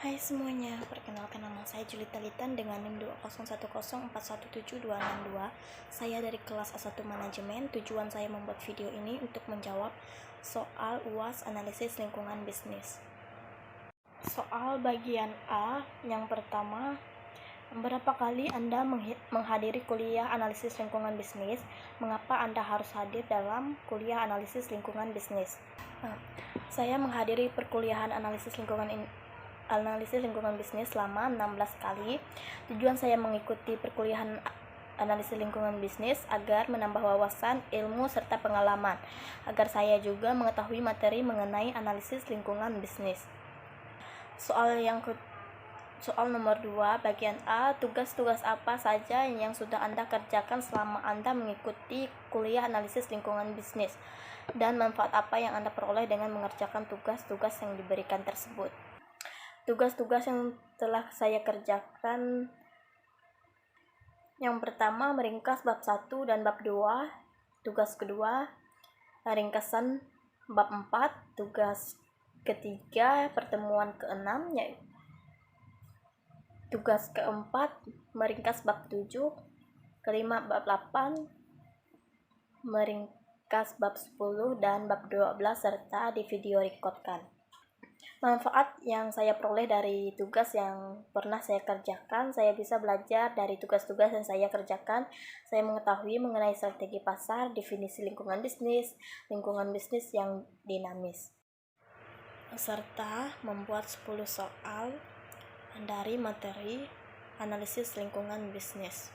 Hai semuanya, perkenalkan nama saya Julita Litan dengan NIM 20104172662. Saya dari kelas A1 Manajemen. Tujuan saya membuat video ini untuk menjawab soal UAS Analisis Lingkungan Bisnis. Soal bagian A yang pertama, berapa kali Anda menghadiri kuliah analisis lingkungan bisnis? Mengapa Anda harus hadir dalam kuliah analisis lingkungan bisnis? Saya menghadiri perkuliahan analisis lingkungan bisnis selama 16 kali. Tujuan saya mengikuti perkuliahan analisis lingkungan bisnis agar menambah wawasan, ilmu, serta pengalaman, agar saya juga mengetahui materi mengenai analisis lingkungan bisnis. Soal nomor 2, bagian A, tugas-tugas apa saja yang sudah Anda kerjakan selama Anda mengikuti kuliah analisis lingkungan bisnis, dan manfaat apa yang Anda peroleh dengan mengerjakan tugas-tugas yang diberikan tersebut. Tugas-tugas yang telah saya kerjakan, yang pertama meringkas bab 1 dan bab 2. Tugas kedua, ringkasan bab 4. Tugas ketiga, pertemuan ke-6. Tugas keempat, meringkas bab 7. Kelima, bab 8. Meringkas bab 10 dan bab 12 serta di video recordkan. Manfaat yang saya peroleh dari tugas yang pernah saya kerjakan, saya bisa belajar dari tugas-tugas yang saya kerjakan. Saya mengetahui mengenai strategi pasar, definisi lingkungan bisnis yang dinamis, serta membuat 10 soal dari materi analisis lingkungan bisnis.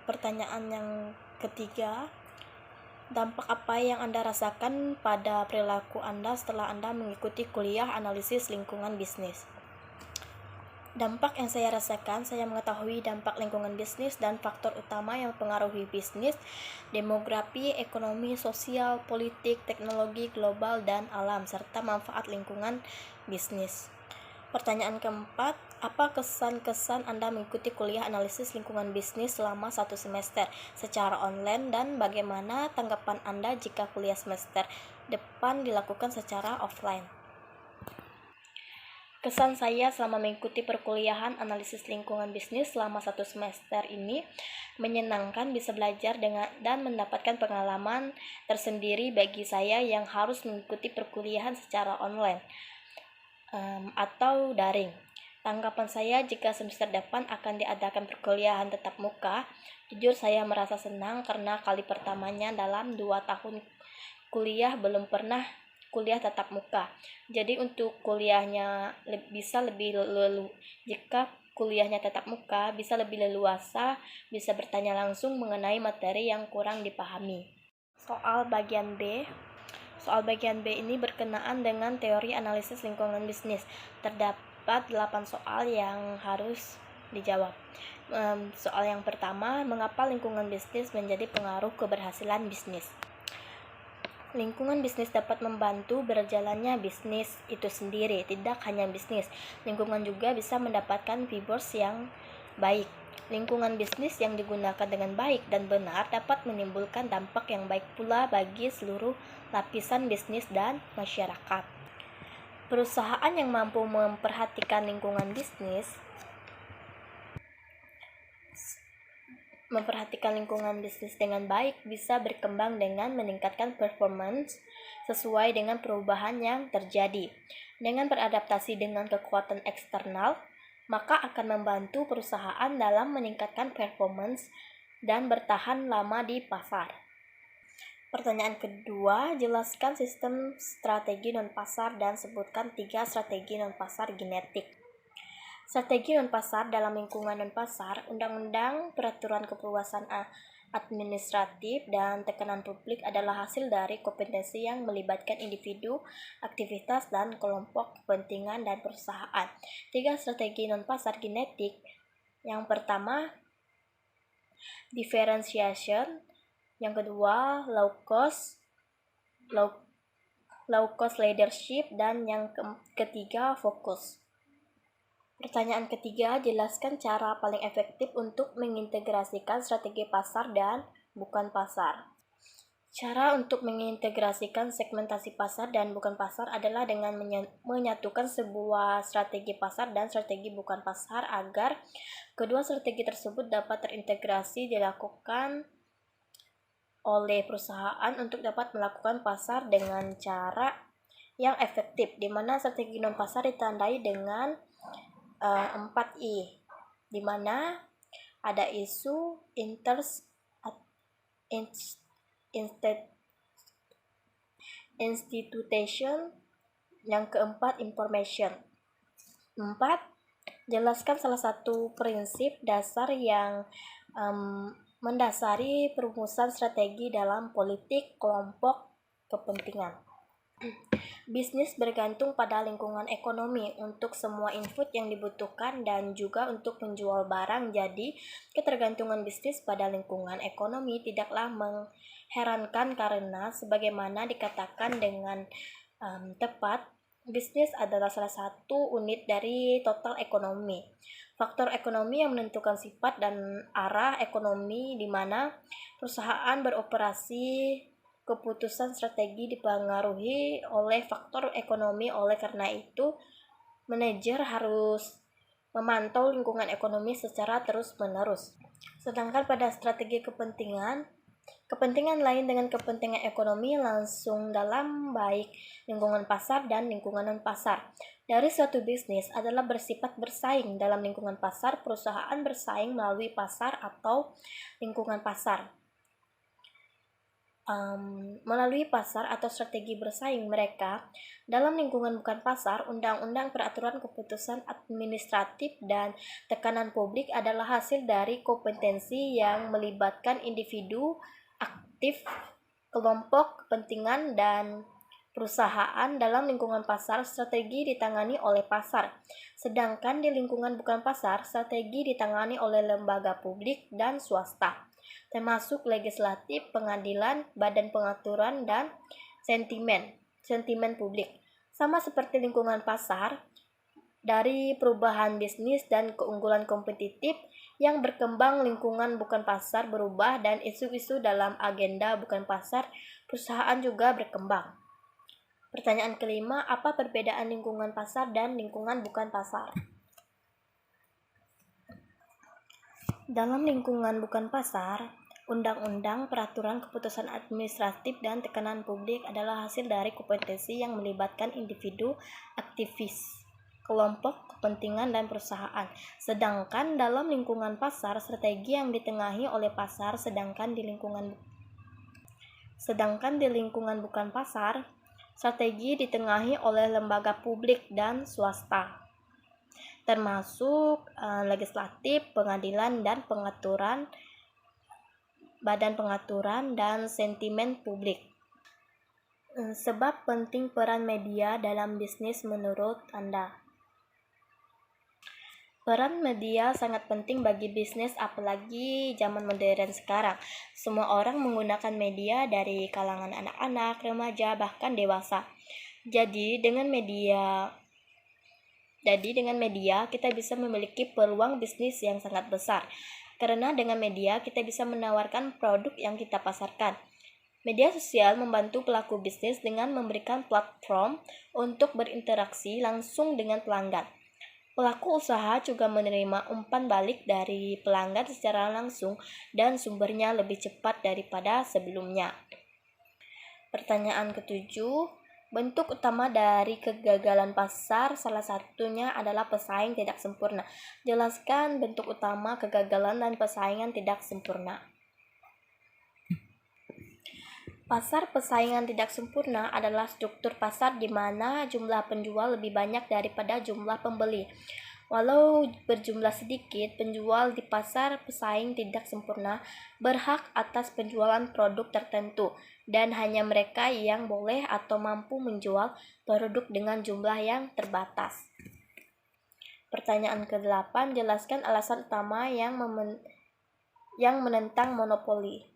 Pertanyaan yang ketiga, dampak apa yang Anda rasakan pada perilaku Anda setelah Anda mengikuti kuliah analisis lingkungan bisnis? Dampak yang saya rasakan, saya mengetahui dampak lingkungan bisnis dan faktor utama yang mempengaruhi bisnis, demografi, ekonomi, sosial, politik, teknologi global, dan alam, serta manfaat lingkungan bisnis. Pertanyaan keempat, apa kesan-kesan Anda mengikuti kuliah analisis lingkungan bisnis selama 1 semester secara online, dan bagaimana tanggapan Anda jika kuliah semester depan dilakukan secara offline? Kesan saya selama mengikuti perkuliahan analisis lingkungan bisnis selama 1 semester ini menyenangkan, bisa belajar dan mendapatkan pengalaman tersendiri bagi saya yang harus mengikuti perkuliahan secara online atau daring. Tanggapan saya jika semester depan akan diadakan perkuliahan tatap muka, jujur saya merasa senang karena kali pertamanya dalam 2 tahun kuliah belum pernah kuliah tatap muka. Jadi untuk kuliahnya jika kuliahnya tatap muka bisa lebih leluasa, bisa bertanya langsung mengenai materi yang kurang dipahami. Soal bagian B ini berkenaan dengan teori analisis lingkungan bisnis. Terdapat 8 soal yang harus dijawab. Soal yang pertama, mengapa lingkungan bisnis menjadi pengaruh keberhasilan bisnis? Lingkungan bisnis dapat membantu berjalannya bisnis itu sendiri. Tidak hanya bisnis, lingkungan juga bisa mendapatkan fibers yang baik. Lingkungan bisnis yang digunakan dengan baik dan benar dapat menimbulkan dampak yang baik pula bagi seluruh lapisan bisnis dan masyarakat. Perusahaan yang mampu memperhatikan lingkungan bisnis dengan baik bisa berkembang dengan meningkatkan performance sesuai dengan perubahan yang terjadi. Dengan beradaptasi dengan kekuatan eksternal, maka akan membantu perusahaan dalam meningkatkan performance dan bertahan lama di pasar. Pertanyaan kedua, jelaskan sistem strategi non-pasar dan sebutkan 3 strategi non-pasar genetik. Strategi non-pasar dalam lingkungan non-pasar, undang-undang, peraturan kepuasan administratif, dan tekanan publik adalah hasil dari kompetensi yang melibatkan individu, aktivitas, dan kelompok kepentingan dan perusahaan. 3 strategi non-pasar genetik. Yang pertama, differentiation. Yang kedua, low cost leadership, dan yang ketiga, fokus. Pertanyaan ketiga, jelaskan cara paling efektif untuk mengintegrasikan strategi pasar dan bukan pasar. Cara untuk mengintegrasikan segmentasi pasar dan bukan pasar adalah dengan menyatukan sebuah strategi pasar dan strategi bukan pasar agar kedua strategi tersebut dapat terintegrasi dilakukan oleh perusahaan untuk dapat melakukan pasar dengan cara yang efektif, di mana strategi non pasar ditandai dengan 4I, di mana ada isu, interest, institution, yang keempat information. 4. Jelaskan salah satu prinsip dasar yang mendasari perumusan strategi dalam politik kelompok kepentingan. Bisnis bergantung pada lingkungan ekonomi untuk semua input yang dibutuhkan dan juga untuk menjual barang. Jadi, ketergantungan bisnis pada lingkungan ekonomi tidaklah mengherankan karena sebagaimana dikatakan dengan tepat, bisnis adalah salah satu unit dari total ekonomi. Faktor ekonomi yang menentukan sifat dan arah ekonomi di mana perusahaan beroperasi. Keputusan strategi dipengaruhi oleh faktor ekonomi. Oleh karena itu, manajer harus memantau lingkungan ekonomi secara terus-menerus. Sedangkan pada strategi kepentingan lain dengan kepentingan ekonomi langsung dalam baik lingkungan pasar dan lingkungan non-pasar dari suatu bisnis adalah bersifat bersaing. Dalam lingkungan pasar, perusahaan bersaing melalui pasar atau lingkungan pasar. Melalui pasar atau strategi bersaing mereka dalam lingkungan bukan pasar, undang-undang, peraturan, keputusan administratif, dan tekanan publik adalah hasil dari kompetensi yang melibatkan individu aktif, kelompok kepentingan, dan perusahaan. Dalam lingkungan pasar, strategi ditangani oleh pasar, sedangkan di lingkungan bukan pasar, strategi ditangani oleh lembaga publik dan swasta, termasuk legislatif, pengadilan, badan pengaturan, dan sentimen publik. Sama seperti lingkungan pasar, dari perubahan bisnis dan keunggulan kompetitif yang berkembang, lingkungan bukan pasar berubah dan isu-isu dalam agenda bukan pasar perusahaan juga berkembang. Pertanyaan kelima, apa perbedaan lingkungan pasar dan lingkungan bukan pasar? Dalam lingkungan bukan pasar, undang-undang, peraturan, keputusan administratif, dan tekanan publik adalah hasil dari kompetensi yang melibatkan individu, aktivis, kelompok kepentingan, dan perusahaan. Sedangkan dalam lingkungan pasar, strategi yang ditengahi oleh pasar, sedangkan di lingkungan bukan pasar, strategi ditengahi oleh lembaga publik dan swasta, termasuk legislatif, pengadilan, dan pengaturan, badan pengaturan, dan sentimen publik. Sebab penting peran media dalam bisnis menurut Anda? Peran media sangat penting bagi bisnis, apalagi zaman modern sekarang. Semua orang menggunakan media dari kalangan anak-anak, remaja, bahkan dewasa. Jadi dengan media kita bisa memiliki peluang bisnis yang sangat besar. Karena dengan media kita bisa menawarkan produk yang kita pasarkan. Media sosial membantu pelaku bisnis dengan memberikan platform untuk berinteraksi langsung dengan pelanggan. Pelaku usaha juga menerima umpan balik dari pelanggan secara langsung dan sumbernya lebih cepat daripada sebelumnya. Pertanyaan ketujuh, bentuk utama dari kegagalan pasar salah satunya adalah pesaing tidak sempurna. Jelaskan bentuk utama kegagalan dan persaingan tidak sempurna. Pasar persaingan tidak sempurna adalah struktur pasar di mana jumlah penjual lebih banyak daripada jumlah pembeli. Walau berjumlah sedikit, penjual di pasar pesaing tidak sempurna berhak atas penjualan produk tertentu, dan hanya mereka yang boleh atau mampu menjual produk dengan jumlah yang terbatas. Pertanyaan ke-8, jelaskan alasan utama yang menentang monopoli.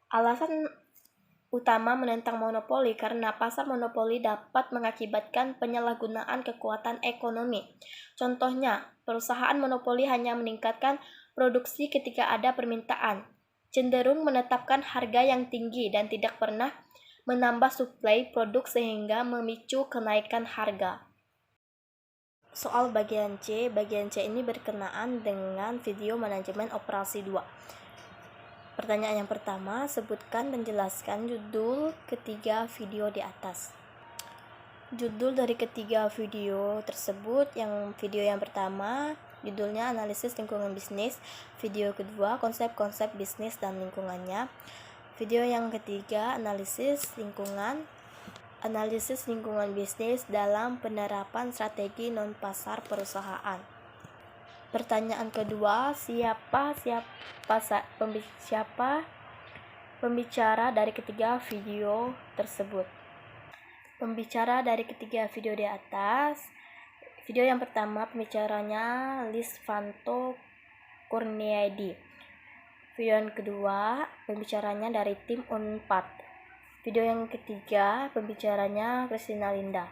Alasan utama menentang monopoli karena pasar monopoli dapat mengakibatkan penyalahgunaan kekuatan ekonomi. Contohnya, perusahaan monopoli hanya meningkatkan produksi ketika ada permintaan, cenderung menetapkan harga yang tinggi dan tidak pernah menambah suplai produk sehingga memicu kenaikan harga. Soal bagian C ini berkenaan dengan video manajemen operasi 2. Pertanyaan yang pertama, sebutkan dan jelaskan judul ketiga video di atas. Judul dari ketiga video tersebut, video yang pertama judulnya analisis lingkungan bisnis, video kedua konsep-konsep bisnis dan lingkungannya, video yang ketiga analisis lingkungan bisnis dalam penerapan strategi non-pasar perusahaan. Pertanyaan kedua, siapa pembicara dari ketiga video tersebut? Pembicara dari ketiga video di atas. Video yang pertama pembicaranya Lisvanto Kurniadi. Video yang kedua pembicaranya dari tim Unpad. Video yang ketiga pembicaranya Christina Linda.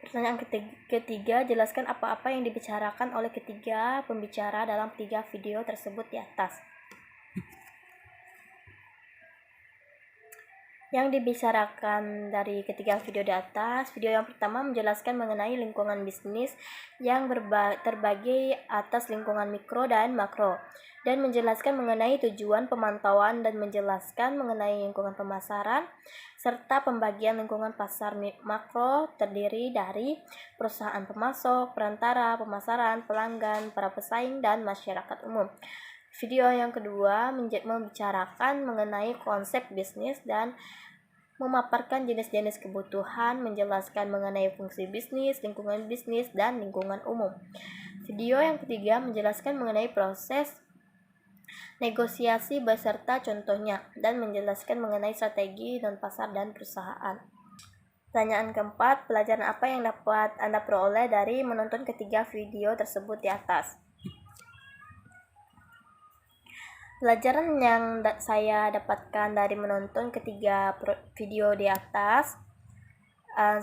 Pertanyaan ketiga, jelaskan apa-apa yang dibicarakan oleh ketiga pembicara dalam tiga video tersebut di atas. Yang dibicarakan dari ketiga video di atas, video yang pertama menjelaskan mengenai lingkungan bisnis yang terbagi atas lingkungan mikro dan makro, dan menjelaskan mengenai tujuan pemantauan dan menjelaskan mengenai lingkungan pemasaran, serta pembagian lingkungan pasar makro terdiri dari perusahaan pemasok, perantara, pemasaran, pelanggan, para pesaing, dan masyarakat umum. Video yang kedua membicarakan mengenai konsep bisnis dan memaparkan jenis-jenis kebutuhan, menjelaskan mengenai fungsi bisnis, lingkungan bisnis, dan lingkungan umum. Video yang ketiga menjelaskan mengenai proses negosiasi beserta contohnya, dan menjelaskan mengenai strategi non-pasar dan perusahaan. Pertanyaan keempat, pelajaran apa yang dapat Anda peroleh dari menonton ketiga video tersebut di atas? Pelajaran yang saya dapatkan dari menonton ketiga video di atas,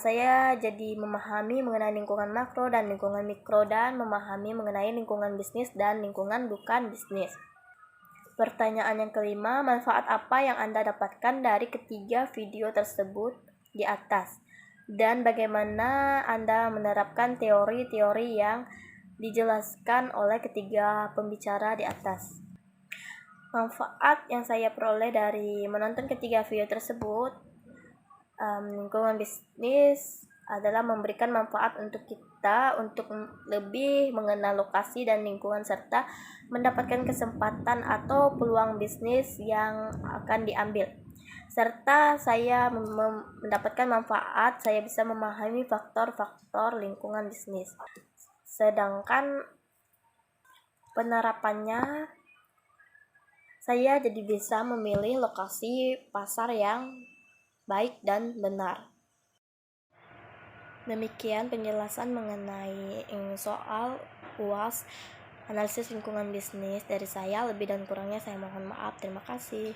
saya jadi memahami mengenai lingkungan makro dan lingkungan mikro, dan memahami mengenai lingkungan bisnis dan lingkungan bukan bisnis. Pertanyaan yang kelima, manfaat apa yang Anda dapatkan dari ketiga video tersebut di atas, dan bagaimana Anda menerapkan teori-teori yang dijelaskan oleh ketiga pembicara di atas. Manfaat yang saya peroleh dari menonton ketiga video tersebut, lingkungan bisnis adalah memberikan manfaat untuk kita untuk lebih mengenal lokasi dan lingkungan, serta mendapatkan kesempatan atau peluang bisnis yang akan diambil. Serta saya mendapatkan manfaat, saya bisa memahami faktor-faktor lingkungan bisnis. Sedangkan penerapannya, saya jadi bisa memilih lokasi pasar yang baik dan benar. Demikian penjelasan mengenai soal UAS analisis lingkungan bisnis dari saya. Lebih dan kurangnya saya mohon maaf. Terima kasih.